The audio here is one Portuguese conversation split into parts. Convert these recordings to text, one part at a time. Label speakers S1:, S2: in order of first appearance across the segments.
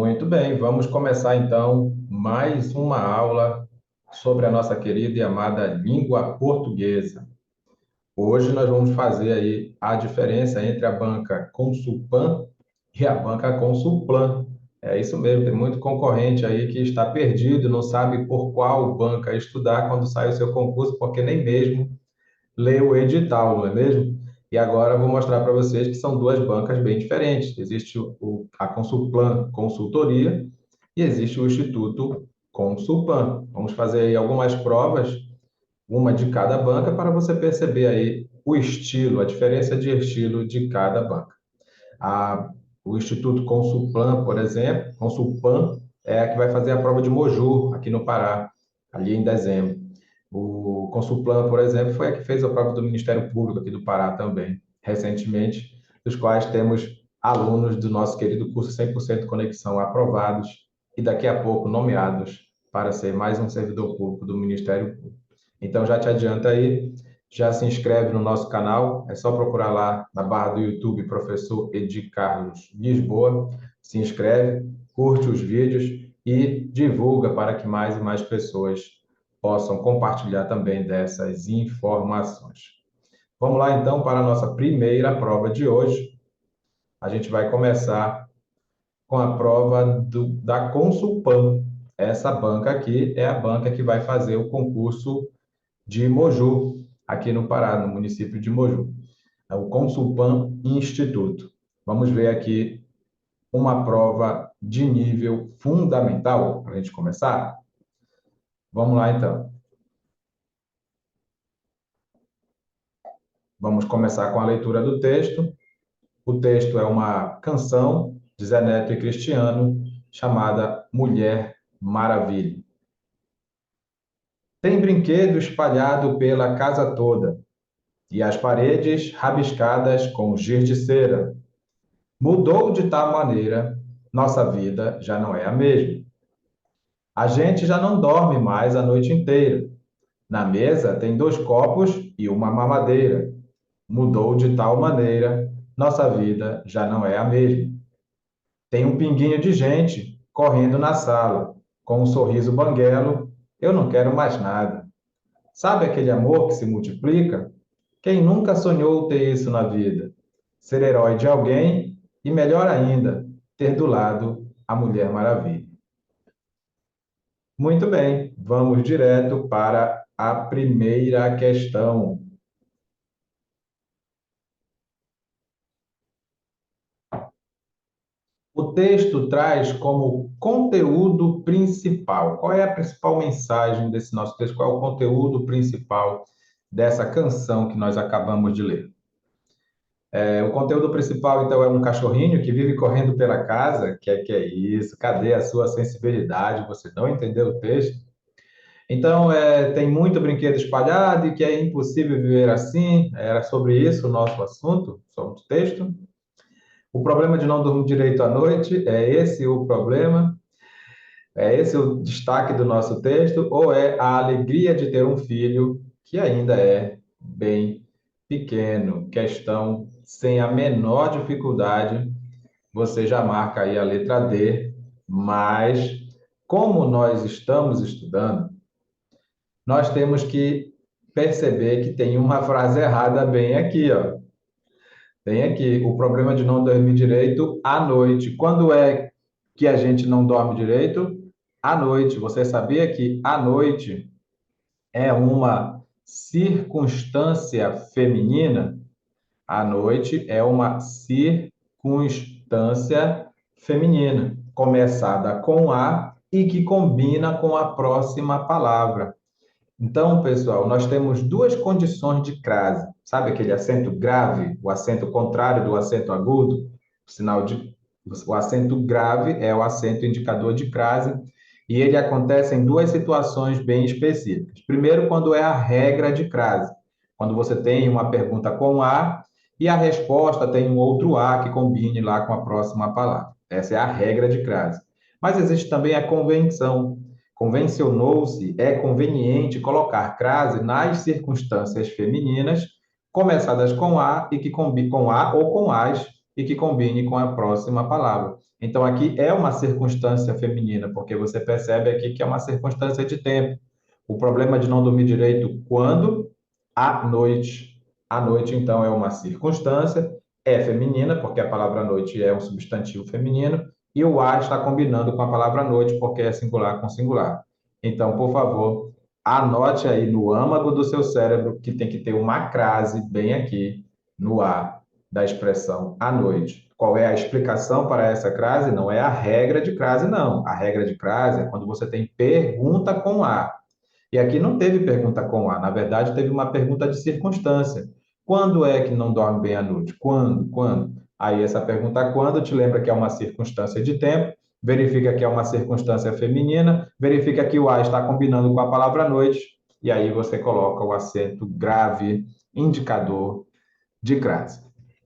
S1: Muito bem, vamos começar então mais uma aula sobre a nossa querida e amada língua portuguesa. Hoje nós vamos fazer aí a diferença entre a banca Consulpan e a banca Consulplan. É isso mesmo, tem muito concorrente aí que está perdido, não sabe por qual banca estudar quando sai o seu concurso, porque nem mesmo lê o edital, não é mesmo? E agora eu vou mostrar para vocês que são duas bancas bem diferentes. Existe a Consulplan Consultoria e existe o Instituto Consulpan. Vamos fazer aí algumas provas, uma de cada banca, para você perceber aí o estilo, a diferença de estilo de cada banca. A, o Instituto Consulpan, por exemplo, Consulpan, é a que vai fazer a prova de Moju, aqui no Pará, ali em dezembro. O Consulplan, por exemplo, foi a que fez a prova do Ministério Público aqui do Pará também, recentemente, dos quais temos alunos do nosso querido curso 100% Conexão aprovados e daqui a pouco nomeados para ser mais um servidor público do Ministério Público. Então, já te adianta aí, já se inscreve no nosso canal, é só procurar lá na barra do YouTube, Professor Edi Carlos Lisboa, se inscreve, curte os vídeos e divulga para que mais e mais pessoas possam compartilhar também dessas informações. Vamos lá então para a nossa primeira prova de hoje. A gente vai começar com a prova da Consulpan. Essa banca aqui é a banca que vai fazer o concurso de Moju, aqui no Pará, no município de Moju. É o Consulpan Instituto. Vamos ver aqui uma prova de nível fundamental para a gente começar? Vamos lá então. Vamos começar com a leitura do texto. O texto é uma canção de Zé Neto e Cristiano, chamada Mulher Maravilha. Tem brinquedo espalhado pela casa toda, e as paredes rabiscadas com giz de cera. Mudou de tal maneira, nossa vida já não é a mesma. A gente já não dorme mais a noite inteira. Na mesa tem 2 copos e uma mamadeira. Mudou de tal maneira, nossa vida já não é a mesma. Tem um pinguinho de gente correndo na sala, com um sorriso banguelo. Eu não quero mais nada. Sabe aquele amor que se multiplica? Quem nunca sonhou ter isso na vida? Ser herói de alguém e, melhor ainda, ter do lado a Mulher Maravilha. Muito bem, vamos direto para a primeira questão. O texto traz como conteúdo principal. Qual é a principal mensagem desse nosso texto? Qual é o conteúdo principal dessa canção que nós acabamos de ler? O conteúdo principal, então, é um cachorrinho que vive correndo pela casa. Que é isso? Cadê a sua sensibilidade? Você não entendeu o texto? Então, tem muito brinquedo espalhado e que é impossível viver assim. Era sobre isso o nosso assunto, sobre o texto. O problema de não dormir direito à noite, é esse o problema? É esse o destaque do nosso texto? Ou é a alegria de ter um filho que ainda é bem pequeno? Questão sem a menor dificuldade, você já marca aí a letra D, mas como nós estamos estudando, nós temos que perceber que tem uma frase errada bem aqui, ó. Tem aqui o problema de não dormir direito à noite. Quando é que a gente não dorme direito? À noite. Você sabia que à noite é uma circunstância feminina? À noite é uma circunstância feminina, começada com A e que combina com a próxima palavra. Então, pessoal, nós temos duas condições de crase. Sabe aquele acento grave, o acento contrário do acento agudo? O sinal de o acento grave é o acento indicador de crase e ele acontece em duas situações bem específicas. Primeiro, quando é a regra de crase, quando você tem uma pergunta com A e a resposta tem um outro A que combine lá com a próxima palavra. Essa é a regra de crase. Mas existe também a convenção. Convencionou-se, é conveniente colocar crase nas circunstâncias femininas, começadas com A e que combinam com A ou com as e que combine com a próxima palavra. Então, aqui é uma circunstância feminina, porque você percebe aqui que é uma circunstância de tempo. O problema de não dormir direito quando? À noite. À noite, então, é uma circunstância, é feminina, porque a palavra noite é um substantivo feminino, e o a está combinando com a palavra noite, porque é singular com singular. Então, por favor, anote aí no âmago do seu cérebro que tem que ter uma crase bem aqui no a da expressão à noite. Qual é a explicação para essa crase? Não é a regra de crase, não. A regra de crase é quando você tem pergunta com a. E aqui não teve pergunta com a, na verdade, teve uma pergunta de circunstância. Quando é que não dorme bem à noite? Quando? Quando? Aí essa pergunta quando te lembra que é uma circunstância de tempo, verifica que é uma circunstância feminina, verifica que o a está combinando com a palavra noite, e aí você coloca o acento grave, indicador de crase.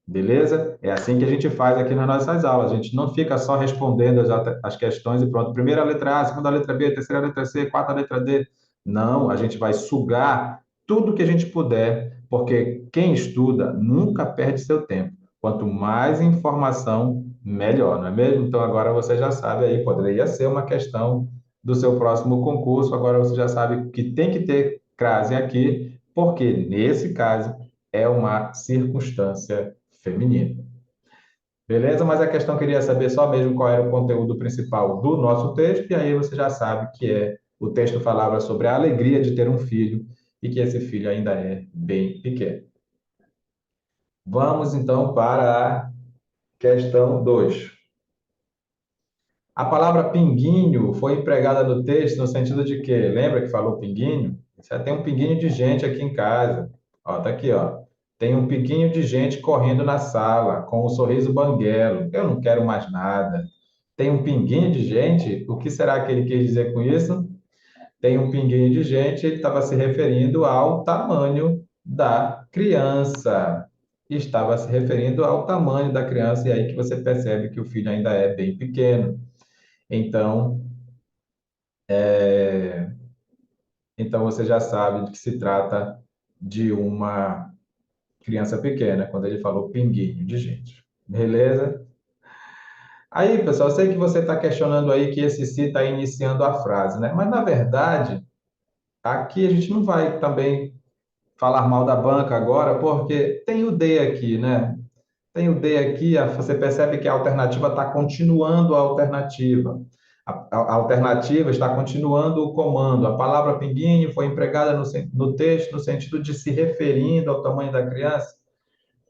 S1: Beleza? É assim que a gente faz aqui nas nossas aulas. A gente não fica só respondendo as questões e pronto. Primeira letra A, segunda letra B, terceira letra C, quarta letra D. Não, a gente vai sugar tudo que a gente puder, porque quem estuda nunca perde seu tempo. Quanto mais informação, melhor, não é mesmo? Então agora você já sabe aí, poderia ser uma questão do seu próximo concurso. Agora você já sabe que tem que ter crase aqui, porque nesse caso é uma circunstância feminina. Beleza? Mas a questão queria saber só mesmo qual era o conteúdo principal do nosso texto, e aí você já sabe que o texto falava sobre a alegria de ter um filho e que esse filho ainda é bem pequeno. Vamos então para a questão 2. A palavra pinguinho foi empregada no texto no sentido de quê? Lembra que falou pinguinho? Você tem um pinguinho de gente aqui em casa. Ó, tá aqui, ó. Tem um pinguinho de gente correndo na sala, com um sorriso banguelo. Eu não quero mais nada. Tem um pinguinho de gente? O que será que ele quis dizer com isso? Tem um pinguinho de gente, ele estava se referindo ao tamanho da criança. Estava se referindo ao tamanho da criança, e aí que você percebe que o filho ainda é bem pequeno. Então, então você já sabe de que se trata de uma criança pequena, quando ele falou pinguinho de gente. Beleza? Aí, pessoal, eu sei que você está questionando aí que esse se está iniciando a frase, né? Mas, na verdade, aqui a gente não vai também falar mal da banca agora, porque tem o de aqui, né? Tem o de aqui, você percebe que a alternativa está continuando a alternativa. A alternativa está continuando o comando. A palavra pinguinho foi empregada no texto no sentido de se referindo ao tamanho da criança.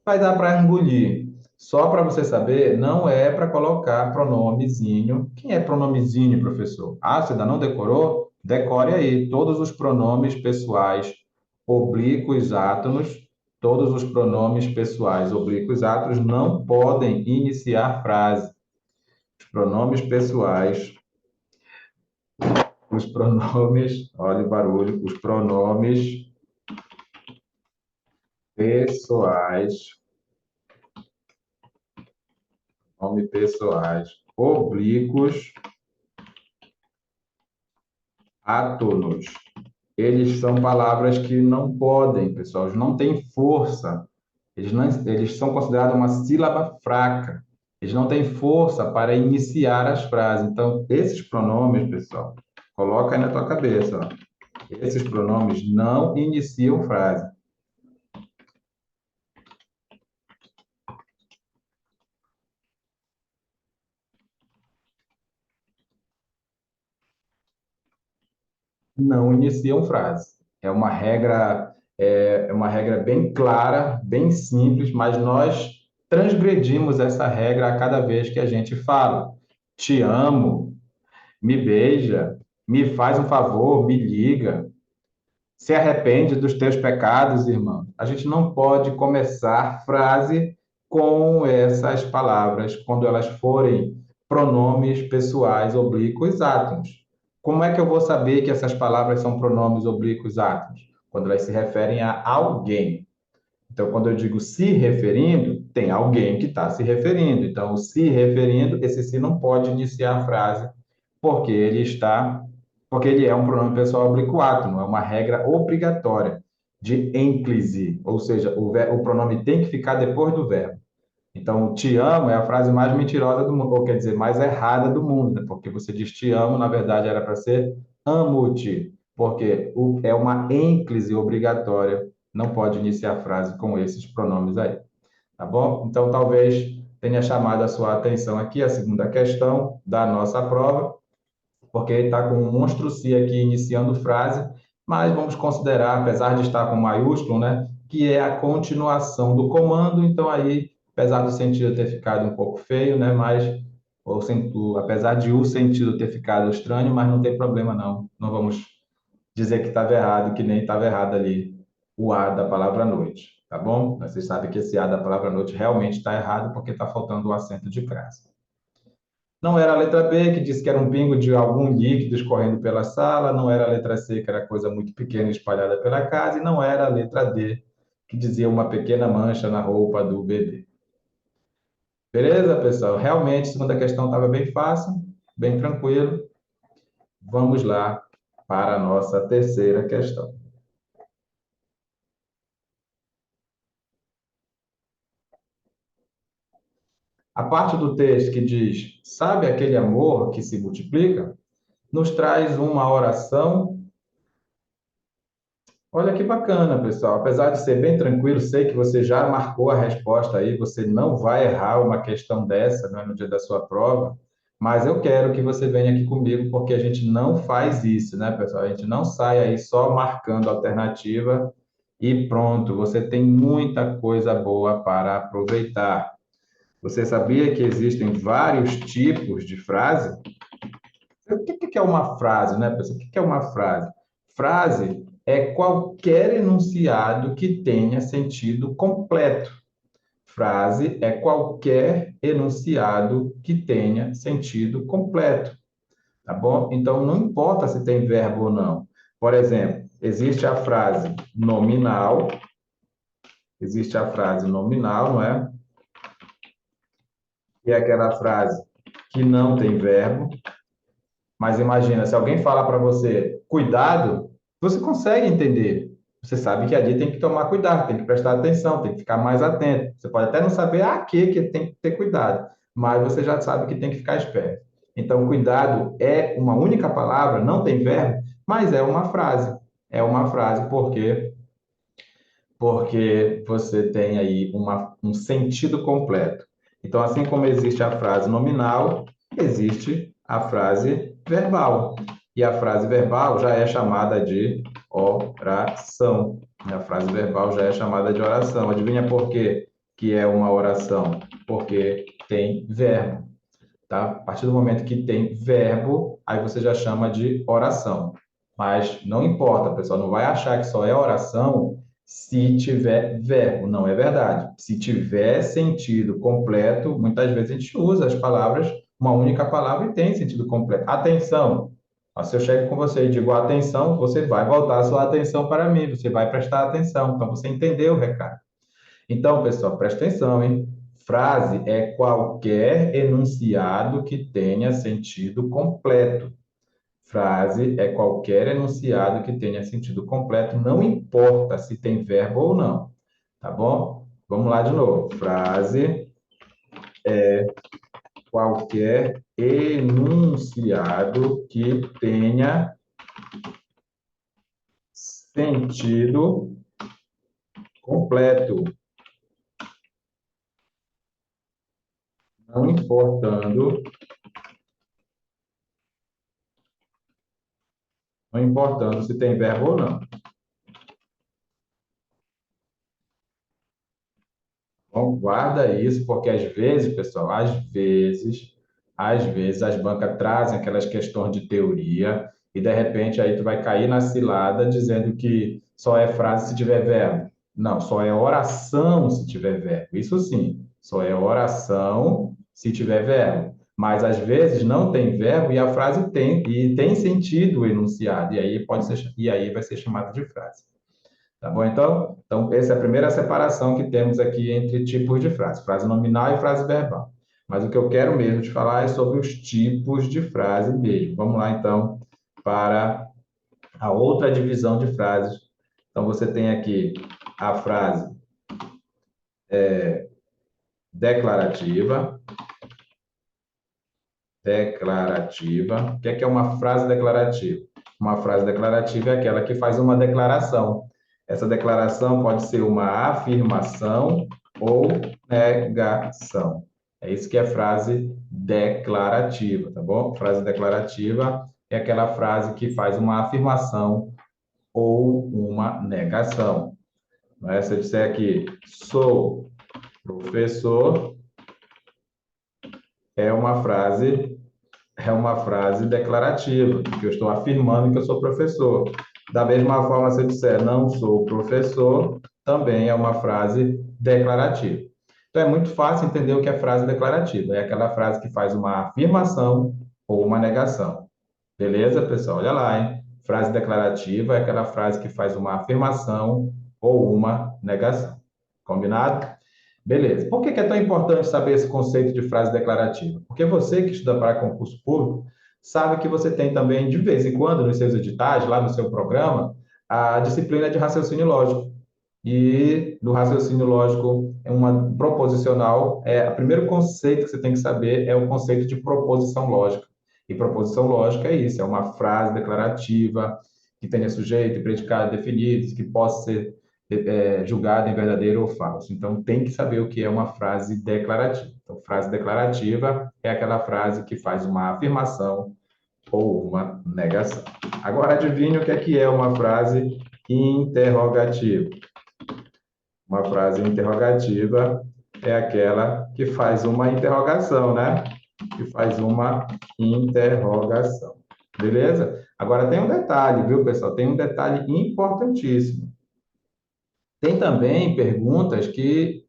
S1: Vai dar para engolir. Só para você saber, não é para colocar pronomezinho. Quem é pronomezinho, professor? Ah, você ainda não decorou? Decore aí todos os pronomes pessoais oblíquos átonos. Todos os pronomes pessoais oblíquos átonos não podem iniciar frase. Os pronomes pessoais, os pronomes, olha o barulho, os pronomes pessoais, nome pessoais oblíquos átonos. Eles são palavras que não podem, pessoal, eles não têm força. Eles são considerados uma sílaba fraca. Eles não têm força para iniciar as frases. Então, esses pronomes, pessoal, coloca aí na tua cabeça, ó. Esses pronomes não iniciam frase. Não iniciam frase. É uma regra bem clara, bem simples, mas nós transgredimos essa regra a cada vez que a gente fala. Te amo, me beija, me faz um favor, me liga, se arrepende dos teus pecados, irmão. A gente não pode começar frase com essas palavras quando elas forem pronomes pessoais oblíquos átomos. Como é que eu vou saber que essas palavras são pronomes oblíquos átomos? Quando elas se referem a alguém. Então, quando eu digo se referindo, tem alguém que está se referindo. Então, o se referindo, esse se não pode iniciar a frase, porque porque ele é um pronome pessoal oblíquo átomo, é uma regra obrigatória de ênclise, ou seja, o pronome tem que ficar depois do verbo. Então, te amo é a frase mais mentirosa do mundo, ou quer dizer, mais errada do mundo, né? Porque você diz te amo, na verdade era para ser amo-te, porque é uma ênclise obrigatória, não pode iniciar a frase com esses pronomes aí, tá bom? Então, talvez tenha chamado a sua atenção aqui a segunda questão da nossa prova, porque ele está com um monstro si aqui iniciando frase, mas vamos considerar, apesar de estar com maiúsculo, né, que é a continuação do comando, então aí, apesar do sentido ter ficado um pouco feio, né, mas apesar de o sentido ter ficado estranho, mas não tem problema não, não vamos dizer que estava errado, que nem estava errado ali o A da palavra noite, tá bom? Mas vocês sabem que esse A da palavra noite realmente está errado porque está faltando o acento de crase. Não era a letra B, que disse que era um pingo de algum líquido escorrendo pela sala, não era a letra C, que era coisa muito pequena espalhada pela casa, e não era a letra D, que dizia uma pequena mancha na roupa do bebê. Beleza, pessoal? Realmente, a segunda questão estava bem fácil, bem tranquilo. Vamos lá para a nossa terceira questão. A parte do texto que diz, sabe aquele amor que se multiplica, nos traz uma oração. Olha que bacana, pessoal. Apesar de ser bem tranquilo, sei que você já marcou a resposta aí, você não vai errar uma questão dessa, né, no dia da sua prova, mas eu quero que você venha aqui comigo, porque a gente não faz isso, né, pessoal? A gente não sai aí só marcando alternativa e pronto, você tem muita coisa boa para aproveitar. Você sabia que existem vários tipos de frase? O que é uma frase, né, pessoal? O que é uma frase? Frase é qualquer enunciado que tenha sentido completo. Frase é qualquer enunciado que tenha sentido completo, tá bom? Então, não importa se tem verbo ou não. Por exemplo, existe a frase nominal, não é? Que é aquela frase que não tem verbo. Mas imagina, se alguém falar para você, cuidado, você consegue entender. Você sabe que ali tem que tomar cuidado, tem que prestar atenção, tem que ficar mais atento. Você pode até não saber a que tem que ter cuidado, mas você já sabe que tem que ficar esperto. Então, cuidado é uma única palavra, não tem verbo, mas é uma frase. É uma frase porque você tem aí um sentido completo. Então, assim como existe a frase nominal, existe a frase verbal. E a frase verbal já é chamada de oração. A frase verbal já é chamada de oração. Adivinha por quê que é uma oração? Porque tem verbo, tá? A partir do momento que tem verbo, aí você já chama de oração. Mas não importa, pessoal, não vai achar que só é oração se tiver verbo. Não é verdade. Se tiver sentido completo, muitas vezes a gente usa as palavras, uma única palavra e tem sentido completo. Atenção. Se eu chego com você e digo atenção, você vai voltar a sua atenção para mim, você vai prestar atenção. Então, você entendeu o recado. Então, pessoal, presta atenção, hein? Frase é qualquer enunciado que tenha sentido completo. Frase é qualquer enunciado que tenha sentido completo, não importa se tem verbo ou não, tá bom? Vamos lá de novo. Frase, qualquer enunciado que tenha sentido completo, não importando, não importando se tem verbo ou não. Então, guarda isso, porque às vezes, pessoal, às vezes as bancas trazem aquelas questões de teoria e de repente aí tu vai cair na cilada dizendo que só é frase se tiver verbo. Não, só é oração se tiver verbo. Isso sim, só é oração se tiver verbo. Mas às vezes não tem verbo e a frase tem sentido o enunciado e aí vai ser chamado de frase. Tá bom, então? Então, essa é a primeira separação que temos aqui entre tipos de frase, frase nominal e frase verbal. Mas o que eu quero mesmo te falar é sobre os tipos de frase mesmo. Vamos lá, então, para a outra divisão de frases. Então, você tem aqui a frase declarativa. Declarativa. O que é uma frase declarativa? Uma frase declarativa é aquela que faz uma declaração. Essa declaração pode ser uma afirmação ou negação. É isso que é frase declarativa, tá bom? Frase declarativa é aquela frase que faz uma afirmação ou uma negação. Não é? Se eu disser aqui, sou professor, é uma frase declarativa, porque eu estou afirmando que eu sou professor. Da mesma forma, se eu disser não sou professor, também é uma frase declarativa. Então, é muito fácil entender o que é frase declarativa. É aquela frase que faz uma afirmação ou uma negação. Beleza, pessoal? Olha lá, hein? Frase declarativa é aquela frase que faz uma afirmação ou uma negação. Combinado? Beleza. Por que é tão importante saber esse conceito de frase declarativa? Porque você que estuda para concurso público sabe que você tem também, de vez em quando, nos seus editais, lá no seu programa, a disciplina de raciocínio lógico. E no raciocínio lógico, é uma proposicional, o primeiro conceito que você tem que saber é o conceito de proposição lógica. E proposição lógica é isso, é uma frase declarativa que tenha sujeito e predicado definidos, que possa ser julgada em verdadeiro ou falso. Então, tem que saber o que é uma frase declarativa. Então, frase declarativa é aquela frase que faz uma afirmação ou uma negação. Agora, adivinhe o que é uma frase interrogativa. Uma frase interrogativa é aquela que faz uma interrogação, né? Que faz uma interrogação. Beleza? Agora tem um detalhe, viu, pessoal? Tem um detalhe importantíssimo. Tem também perguntas que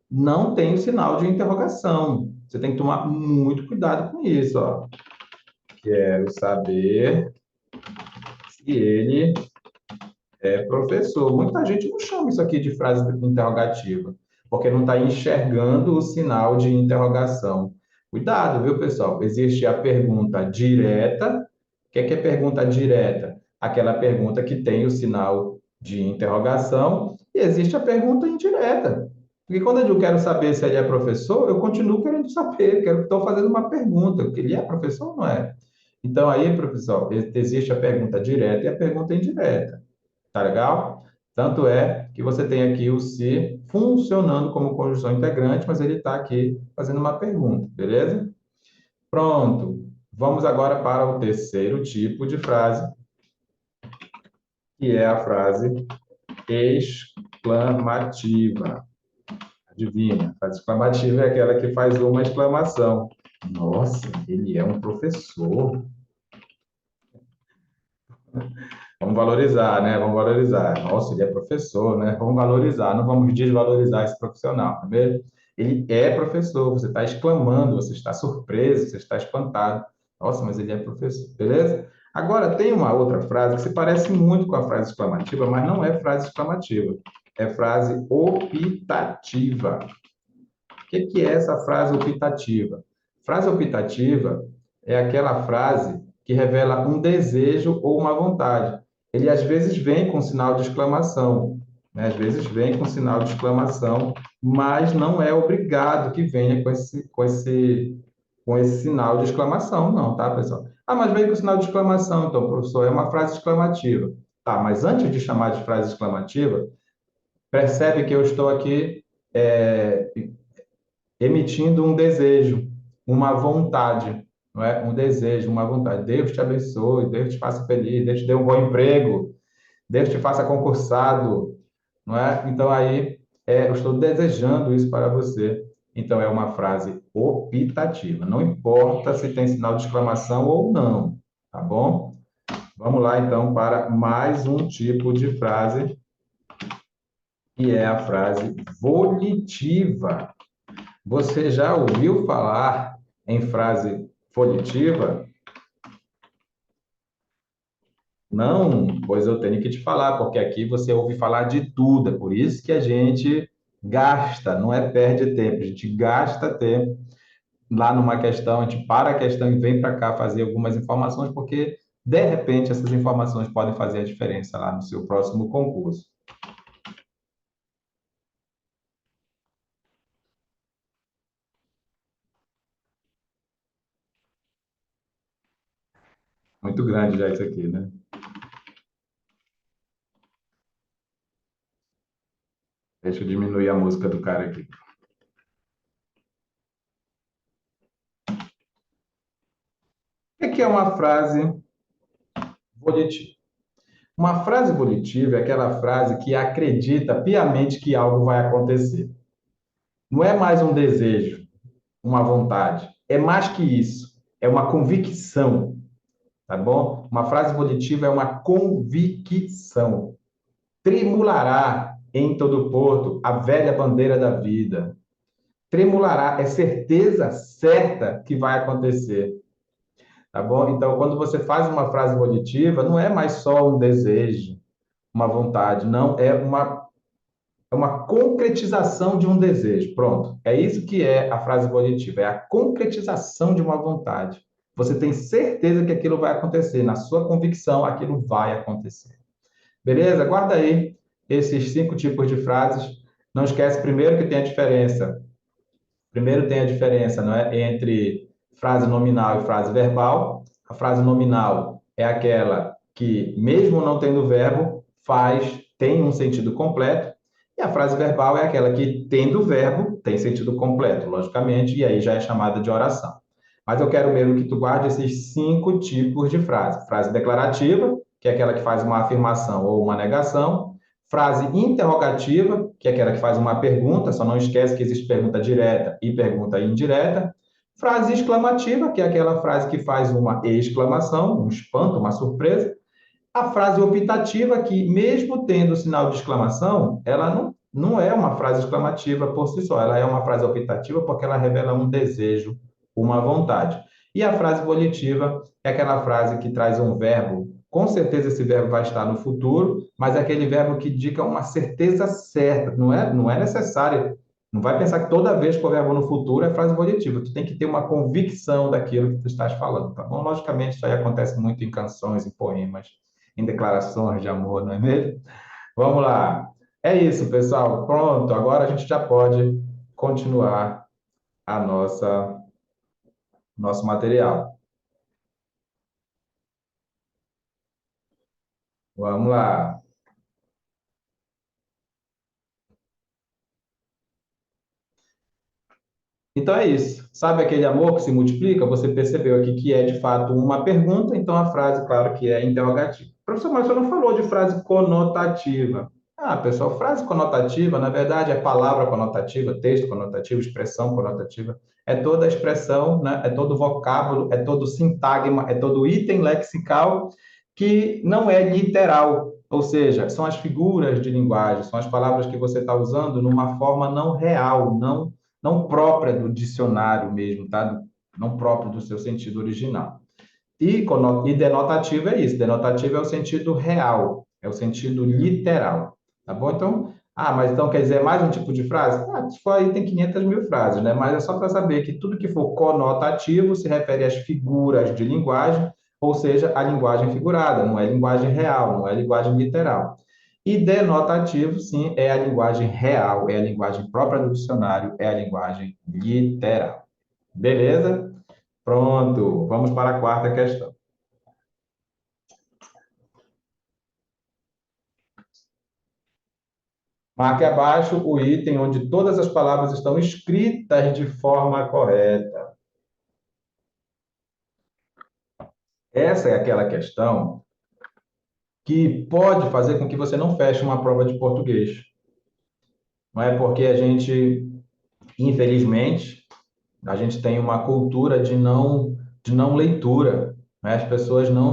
S1: não têm o sinal de interrogação. Você tem que tomar muito cuidado com isso, ó. Quero saber se ele é professor. Muita gente não chama isso aqui de frase interrogativa, porque não está enxergando o sinal de interrogação. Cuidado, viu, pessoal? Existe a pergunta direta. O que é pergunta direta? Aquela pergunta que tem o sinal de interrogação. E existe a pergunta indireta. Porque quando eu quero saber se ele é professor, eu continuo querendo saber, estou fazendo uma pergunta, porque ele é professor ou não é? Então, aí, professor, existe a pergunta direta e a pergunta indireta. Tá legal? Tanto é que você tem aqui o se funcionando como conjunção integrante, mas ele está aqui fazendo uma pergunta, beleza? Pronto. Vamos agora para o terceiro tipo de frase, que é a frase exclamativa. Adivinha? A frase exclamativa é aquela que faz uma exclamação. Nossa, ele é um professor. Vamos valorizar, né? Vamos valorizar. Nossa, ele é professor, né? Vamos valorizar, não vamos desvalorizar esse profissional, tá vendo? Ele é professor, você está exclamando, você está surpreso, você está espantado. Nossa, mas ele é professor, beleza? Agora, tem uma outra frase que se parece muito com a frase exclamativa, mas não é frase exclamativa, é frase optativa. O que é essa frase optativa? Frase optativa é aquela frase que revela um desejo ou uma vontade. Ele às vezes vem com sinal de exclamação, né? Às vezes vem com sinal de exclamação, mas não é obrigado que venha com esse sinal de exclamação, não, tá, pessoal? Ah, mas veio com sinal de exclamação, então, professor, é uma frase exclamativa. Tá, mas antes de chamar de frase exclamativa, percebe que eu estou aqui é, emitindo um desejo, uma vontade, não é? Um desejo, uma vontade. Deus te abençoe, Deus te faça feliz, Deus te dê um bom emprego, Deus te faça concursado, não é? Então aí eu estou desejando isso para você. Então é uma frase optativa. Não importa se tem sinal de exclamação ou não, tá bom? Vamos lá então para mais um tipo de frase, que é a frase volitiva. Você já ouviu falar em frase volitiva? Não? Pois eu tenho que te falar, porque aqui você ouve falar de tudo. É por isso que a gente gasta, não é perde tempo, a gente gasta tempo lá numa questão, a gente para a questão e vem para cá fazer algumas informações, porque de repente essas informações podem fazer a diferença lá no seu próximo concurso. Muito grande já isso aqui, né? Deixa eu diminuir a música do cara aqui. O que é uma frase volitiva? Uma frase volitiva é aquela frase que acredita piamente que algo vai acontecer. Não é mais um desejo, uma vontade. É mais que isso. É uma convicção, tá bom? Uma frase volitiva é uma convicção. Tremulará em todo o porto a velha bandeira da vida. Tremulará é certeza certa que vai acontecer, tá bom? Então, quando você faz uma frase volitiva, não é mais só um desejo, uma vontade, não, é uma concretização de um desejo. Pronto. É isso que é a frase volitiva, é a concretização de uma vontade. Você tem certeza que aquilo vai acontecer, na sua convicção, aquilo vai acontecer. Beleza? Guarda aí esses 5 tipos de frases. Não esquece primeiro que tem a diferença. Primeiro tem a diferença, não é, entre frase nominal e frase verbal. A frase nominal é aquela que, mesmo não tendo verbo, tem um sentido completo. E a frase verbal é aquela que, tendo verbo, tem sentido completo, logicamente, e aí já é chamada de oração. Mas eu quero mesmo que tu guarde esses 5 tipos de frase. Frase declarativa, que é aquela que faz uma afirmação ou uma negação. Frase interrogativa, que é aquela que faz uma pergunta, só não esquece que existe pergunta direta e pergunta indireta. Frase exclamativa, que é aquela frase que faz uma exclamação, um espanto, uma surpresa. A frase optativa, que mesmo tendo o sinal de exclamação, ela não é uma frase exclamativa por si só, ela é uma frase optativa porque ela revela um desejo, uma vontade. E a frase volitiva é aquela frase que traz um verbo, com certeza esse verbo vai estar no futuro, mas é aquele verbo que indica uma certeza certa, não é necessário, não vai pensar que toda vez que o verbo no futuro é frase volitiva, tu tem que ter uma convicção daquilo que tu estás falando, tá bom? Logicamente, isso aí acontece muito em canções, em poemas, em declarações de amor, não é mesmo? Vamos lá. É isso, pessoal. Pronto, agora a gente já pode continuar a nosso material. Vamos lá. Então é isso. Sabe aquele amor que se multiplica? Você percebeu aqui que é de fato uma pergunta, então a frase, claro que é interrogativa. Professor, mas você não falou de frase conotativa. Ah, pessoal, frase conotativa, na verdade, é palavra conotativa, texto conotativo, expressão conotativa. É toda a expressão, né? É todo o vocábulo, é todo o sintagma, é todo o item lexical que não é literal. Ou seja, são as figuras de linguagem, são as palavras que você está usando numa forma não real, não própria do dicionário mesmo, tá? Não próprio do seu sentido original. E denotativo é isso. Denotativo é o sentido real, é o sentido literal, tá bom? Então, mas então quer dizer mais um tipo de frase? Se for aí tem 500 mil frases, né? Mas é só para saber que tudo que for conotativo se refere às figuras de linguagem, ou seja, a linguagem figurada, não é linguagem real, não é linguagem literal. E denotativo, sim, é a linguagem real, é a linguagem própria do dicionário, é a linguagem literal. Beleza? Pronto, vamos para a quarta questão. Marque abaixo o item onde todas as palavras estão escritas de forma correta. Essa é aquela questão que pode fazer com que você não feche uma prova de português. Não é porque a gente, infelizmente, a gente tem uma cultura de não leitura, né? As pessoas não,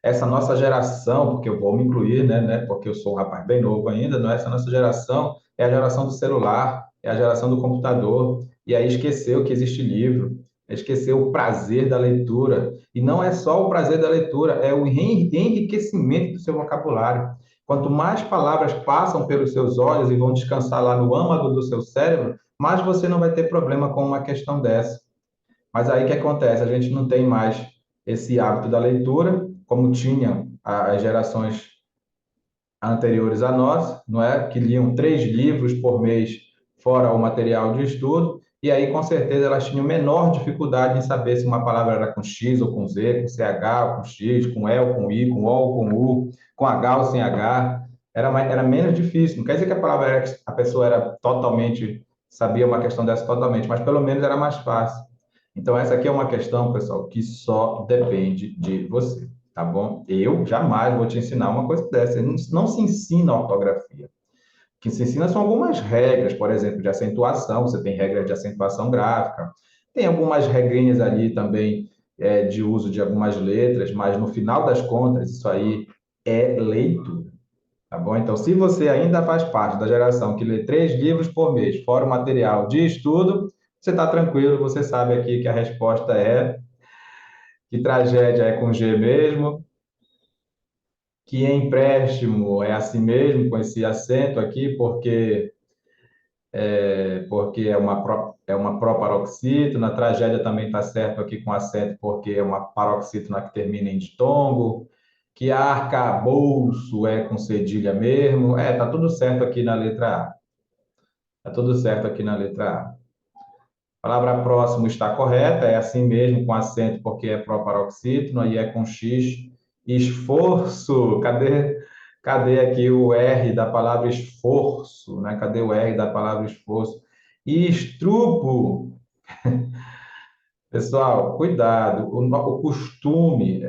S1: essa nossa geração, porque eu vou me incluir, né? Porque eu sou um rapaz bem novo ainda, não é? Essa nossa geração é a geração do celular, é a geração do computador, e aí esqueceu que existe livro, esqueceu o prazer da leitura, e não é só o prazer da leitura, é o enriquecimento do seu vocabulário. Quanto mais palavras passam pelos seus olhos e vão descansar lá no âmago do seu cérebro, mais você não vai ter problema com uma questão dessa. Mas aí o que acontece? A gente não tem mais esse hábito da leitura, como tinha as gerações anteriores a nós, não é? Que liam 3 livros por mês, fora o material de estudo, e aí, com certeza, elas tinham menor dificuldade em saber se uma palavra era com X ou com Z, com CH ou com X, com E ou com I, com O ou com U, com H ou sem H. Era menos difícil. Não quer dizer que a palavra a pessoa era totalmente, sabia uma questão dessa totalmente, mas pelo menos era mais fácil. Então, essa aqui é uma questão, pessoal, que só depende de você, tá bom? Eu jamais vou te ensinar uma coisa dessa. Não se ensina ortografia. O que se ensina são algumas regras, por exemplo, de acentuação. Você tem regras de acentuação gráfica, tem algumas regrinhas ali também de uso de algumas letras, mas no final das contas, isso aí é leitura, tá bom? Então, se você ainda faz parte da geração que lê 3 livros por mês, fora o material de estudo, você está tranquilo, você sabe aqui que a resposta é que tragédia é com G mesmo, que empréstimo é assim mesmo, com esse acento aqui, porque é uma proparoxítona. Tragédia também está certo aqui com acento, porque é uma paroxítona que termina em ditongo. Que arcabouço é com cedilha mesmo. Tá tudo certo aqui na letra A. Tá tudo certo aqui na letra A. A palavra próximo está correta, é assim mesmo, com acento, porque é proparoxítono, aí é com X. Esforço, cadê aqui o R da palavra esforço, né? Cadê o R da palavra esforço? E estrupo, pessoal, cuidado, o costume,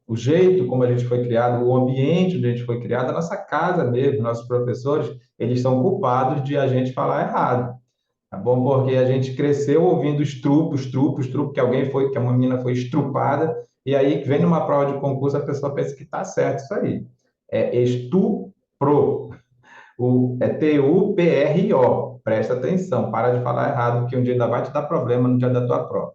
S1: o jeito como a gente foi criado, o ambiente onde a gente foi criado, a nossa casa mesmo, nossos professores, eles são culpados de a gente falar errado. Tá bom? Porque a gente cresceu ouvindo estrupo, estrupo, estrupo, que uma menina foi estrupada, e aí vem numa prova de concurso, a pessoa pensa que tá certo isso aí. É estupro. É T-U-P-R-O. Presta atenção, para de falar errado, que um dia ainda vai te dar problema no dia da tua prova.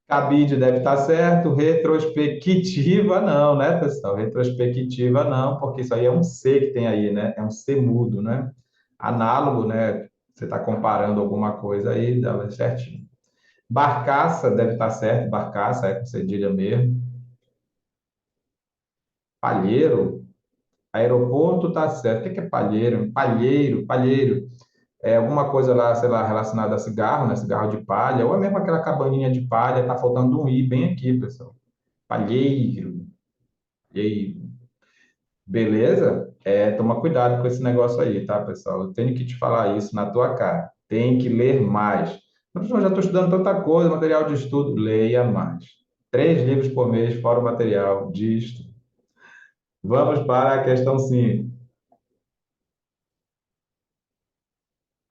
S1: Cabide deve estar certo, retrospectiva não, né, pessoal? Retrospectiva não, porque isso aí é um C que tem aí, né? É um C mudo, né? Análogo, né? Você está comparando alguma coisa aí, dá certinho. Barcaça deve estar certo, barcaça é com cedilha mesmo. Palheiro, aeroporto está certo. O que é palheiro? Palheiro. É alguma coisa lá, sei lá, relacionada a cigarro, né? Cigarro de palha, ou é mesmo aquela cabaninha de palha, tá faltando um I bem aqui, pessoal. Palheiro, palheiro. Beleza? Toma cuidado com esse negócio aí, tá, pessoal? Eu tenho que te falar isso na tua cara. Tem que ler mais. Mas, professor, já estou estudando tanta coisa, material de estudo, leia mais. 3 livros por mês, fora o material de estudo. Vamos para a questão 5.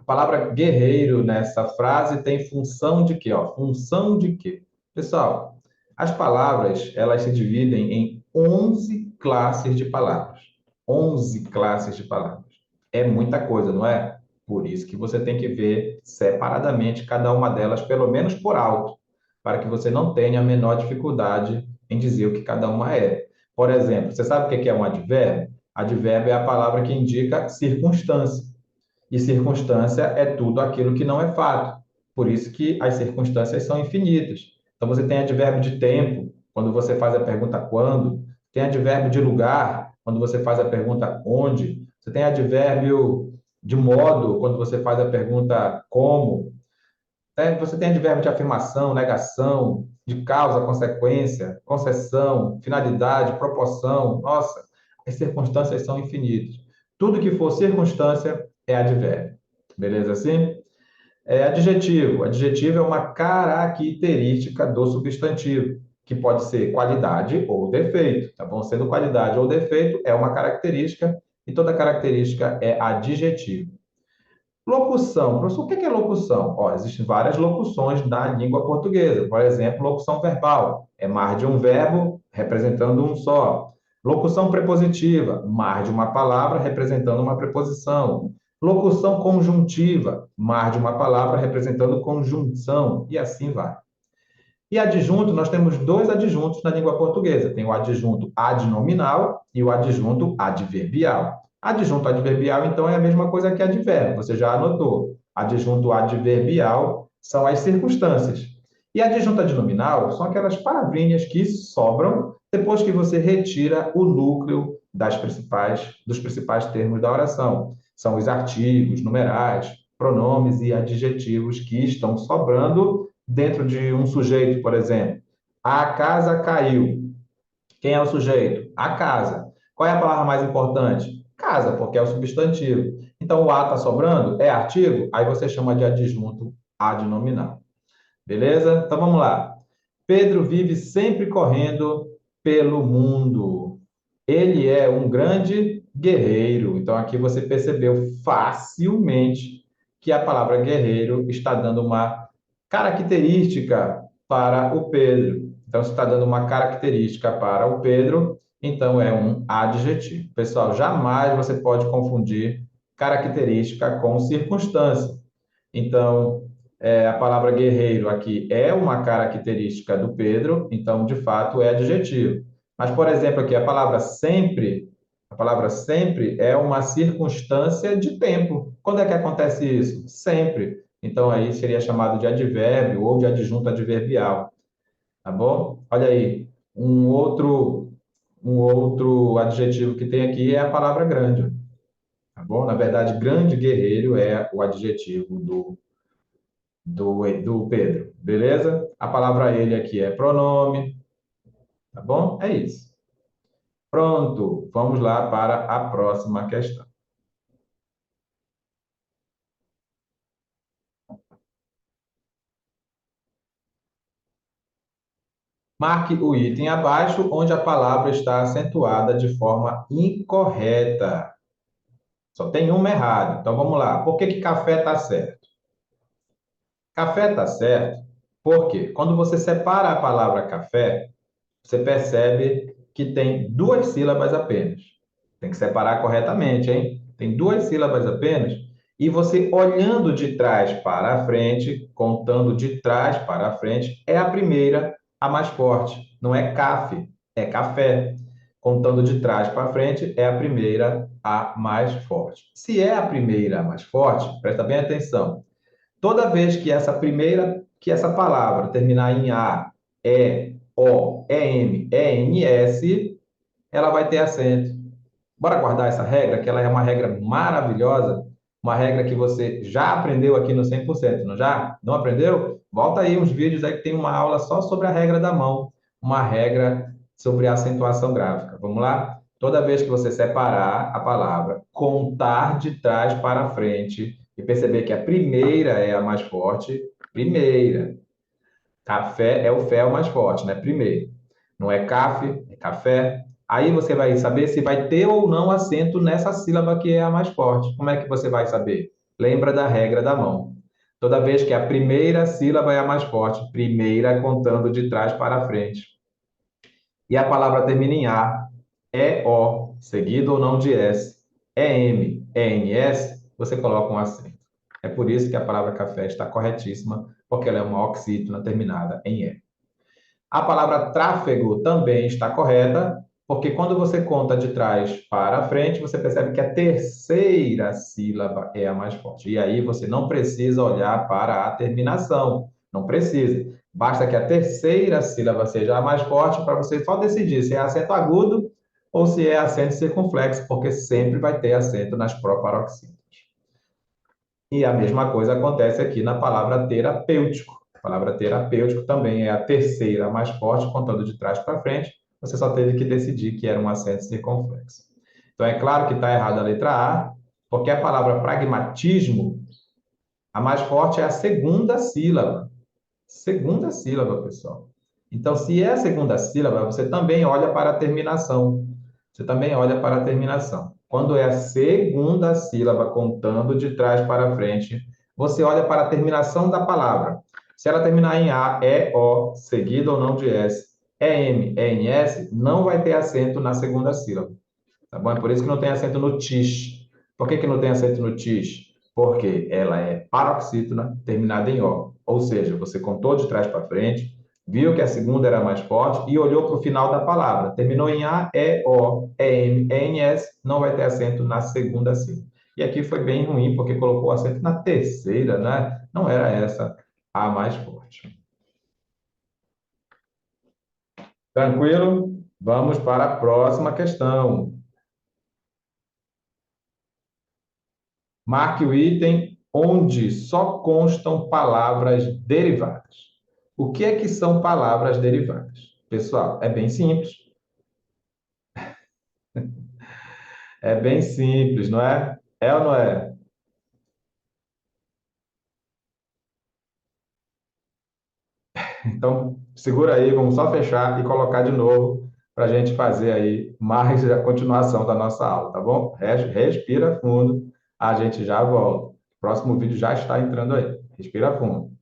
S1: A palavra guerreiro nessa frase tem função de quê? Ó, função de quê? Pessoal, as palavras, elas se dividem em 11 classes de palavras. 11 classes de palavras. É muita coisa, não é? Por isso que você tem que ver separadamente cada uma delas, pelo menos por alto, para que você não tenha a menor dificuldade em dizer o que cada uma é. Por exemplo, você sabe o que é um advérbio? Advérbio é a palavra que indica circunstância. E circunstância é tudo aquilo que não é fato. Por isso que as circunstâncias são infinitas. Então, você tem advérbio de tempo, quando você faz a pergunta quando. Tem advérbio de lugar, quando você faz a pergunta onde. Você tem advérbio de modo, quando você faz a pergunta como. Você tem advérbio de afirmação, negação, de causa, consequência, concessão, finalidade, proporção. Nossa, as circunstâncias são infinitas. Tudo que for circunstância é advérbio. Beleza assim? Adjetivo. Adjetivo é uma característica do substantivo, que pode ser qualidade ou defeito, tá bom? Sendo qualidade ou defeito, é uma característica, e toda característica é adjetivo. Locução. Professor, o que é locução? Ó, existem várias locuções na língua portuguesa. Por exemplo, locução verbal. É mais de um verbo representando um só. Locução prepositiva. Mais de uma palavra representando uma preposição. Locução conjuntiva. Mais de uma palavra representando conjunção. E assim vai. E adjunto, nós temos 2 adjuntos na língua portuguesa. Tem o adjunto adnominal e o adjunto adverbial. Adjunto adverbial, então, é a mesma coisa que advérbio, você já anotou. Adjunto adverbial são as circunstâncias. E adjunto adnominal são aquelas palavrinhas que sobram depois que você retira o núcleo dos principais termos da oração. São os artigos, numerais. pronomes e adjetivos que estão sobrando dentro de um sujeito, por exemplo. A casa caiu. Quem é o sujeito? A casa. Qual é a palavra mais importante? Casa, porque é o substantivo. Então, o a está sobrando? É artigo? Aí você chama de adjunto adnominal. Beleza? Então, vamos lá. Pedro vive sempre correndo pelo mundo. Ele é um grande guerreiro. Então, aqui você percebeu facilmente que a palavra guerreiro está dando uma característica para o Pedro. Então, se está dando uma característica para o Pedro, então é um adjetivo. Pessoal, jamais você pode confundir característica com circunstância. Então, a palavra guerreiro aqui é uma característica do Pedro, então, de fato, é adjetivo. Mas, por exemplo, aqui a palavra sempre é uma circunstância de tempo. Quando é que acontece isso? Sempre. Então, aí seria chamado de advérbio ou de adjunto adverbial, tá bom? Olha aí, um outro adjetivo que tem aqui é a palavra grande, tá bom? Na verdade, grande guerreiro é o adjetivo do Pedro, beleza? A palavra ele aqui é pronome, tá bom? É isso. Pronto, vamos lá para a próxima questão. Marque o item abaixo onde a palavra está acentuada de forma incorreta. Só tem uma errada. Então vamos lá. Por que que café está certo? Café está certo porque quando você separa a palavra café, você percebe que tem duas sílabas apenas. Tem que separar corretamente, hein? Tem duas sílabas apenas. E você olhando de trás para a frente, contando de trás para a frente, é a primeira, a mais forte. Não é café, é café. Contando de trás para frente, é a primeira, a mais forte. Se é a primeira, a mais forte, presta bem atenção. Toda vez que essa palavra terminar em A, E, O, EM, ENS, ela vai ter acento. Bora guardar essa regra, que ela é uma regra maravilhosa, uma regra que você já aprendeu aqui no 100%, não já? Não aprendeu? Volta aí uns vídeos aí que tem uma aula só sobre a regra da mão, uma regra sobre acentuação gráfica. Vamos lá? Toda vez que você separar a palavra, contar de trás para frente e perceber que a primeira é a mais forte, primeira. Café é o fé o mais forte, né? Primeiro. Não é café, é café. Aí você vai saber se vai ter ou não acento nessa sílaba que é a mais forte. Como é que você vai saber? Lembra da regra da mão. Toda vez que a primeira sílaba é a mais forte, primeira contando de trás para frente. E a palavra termina em A, E-O, seguido ou não de S, E-M, E-N-S, você coloca um acento. É por isso que a palavra café está corretíssima, porque ela é uma oxítona terminada em E. A palavra tráfego também está correta, porque quando você conta de trás para frente, você percebe que a terceira sílaba é a mais forte. E aí você não precisa olhar para a terminação, não precisa. Basta que a terceira sílaba seja a mais forte para você só decidir se é acento agudo ou se é acento circunflexo, porque sempre vai ter acento nas proparoxítonas. E a mesma coisa acontece aqui na palavra terapêutico. A palavra terapêutico também é a terceira mais forte, contando de trás para frente. Você só teve que decidir que era um acento circunflexo. Então, é claro que está errada a letra A, porque a palavra pragmatismo, a mais forte é a segunda sílaba. Segunda sílaba, pessoal. Então, se é a segunda sílaba, você também olha para a terminação. Você também olha para a terminação. Quando é a segunda sílaba, contando de trás para frente, você olha para a terminação da palavra. Se ela terminar em A, E, O, seguido ou não de S, EM, ENS, não vai ter acento na segunda sílaba. Tá bom? É por isso que não tem acento no tis. Por que que não tem acento no tis? Porque ela é paroxítona terminada em O. Ou seja, você contou de trás para frente, viu que a segunda era mais forte e olhou para o final da palavra. Terminou em A, E, O, E, M, E, N, S, não vai ter acento na segunda sílaba. E aqui foi bem ruim, porque colocou acento na terceira, né? Não era essa a mais forte. Tranquilo? Vamos para a próxima questão. Marque o item onde só constam palavras derivadas. O que é que são palavras derivadas? Pessoal, é bem simples. É bem simples, não é? É ou não é? Então, segura aí, vamos só fechar e colocar de novo para a gente fazer aí mais a continuação da nossa aula, tá bom? Respira fundo, a gente já volta. O próximo vídeo já está entrando aí. Respira fundo.